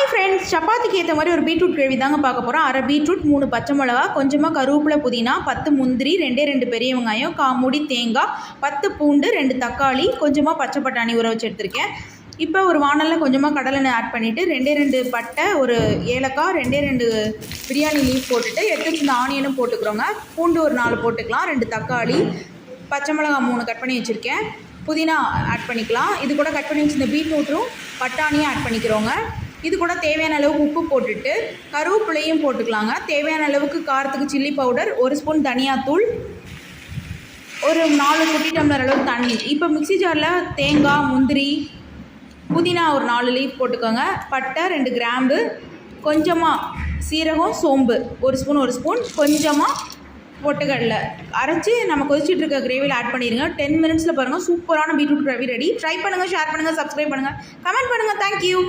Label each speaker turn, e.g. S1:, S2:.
S1: Hi friends, சப்பாத்திக்கு ஏற்ற மாதிரி ஒரு பீட்ரூட் கிரேவி தாங்க பார்க்க போகிறோம். அரை பீட்ரூட், 3 பச்சை மிளகா, கொஞ்சமாக கருவேப்பிலை, புதினா, 10 முந்திரி, 2 பெரிய வெங்காயம், 1/4 மூடி தேங்காய், 10 பூண்டு, 2 தக்காளி, கொஞ்சமாக பச்சை பட்டாணி ஊற வச்சு எடுத்திருக்கேன். இப்போ ஒரு வானலில் கொஞ்சமாக கடலெண்ணெய் ஆட் பண்ணிவிட்டு 2 பட்டை, ஒரு ஏலக்காய், 2 பிரியாணி லீஃப் போட்டுட்டு 8 சின்ன ஆனியனும் போட்டுக்கிறோங்க. பூண்டு ஒரு 4 போட்டுக்கலாம், 2 தக்காளி, பச்சை மிளகா 3 கட் பண்ணி வச்சுருக்கேன், புதினா ஆட் பண்ணிக்கலாம். இது கூட கட் பண்ணி வச்சுருந்த பீட்ரூட்டும் பட்டாணியும் ஆட் பண்ணிக்கிறோங்க. இது கூட தேவையான அளவுக்கு உப்பு போட்டுட்டு கருவேப்பிலையும் போட்டுக்கலாங்க. தேவையான அளவுக்கு காரத்துக்கு சில்லி பவுடர், 1 ஸ்பூன் தனியாத்தூள், ஒரு 4 குட்டி டம்ளர் அளவு தண்ணி. இப்போ மிக்ஸி ஜாரில் தேங்காய், முந்திரி, புதினா ஒரு 4 லீஃப் போட்டுக்கோங்க, பட்டை 2 கிராம்பு, கொஞ்சமாக சீரகம், சோம்பு 1 ஸ்பூன், கொஞ்சமாக பொட்டுக்கடலை அரைச்சி நம்ம கொதிச்சுட்டு இருக்க கிரேவியில் ஆட் பண்ணிடுங்க. 10 மினிட்ஸில் பாருங்கள், சூப்பரான பீட்ரூட் கிரேவி ரெடி. ட்ரை பண்ணுங்கள், ஷேர் பண்ணுங்கள், சப்ஸ்கிரைப் பண்ணுங்கள், கமெண்ட் பண்ணுங்கள். தேங்க்யூ.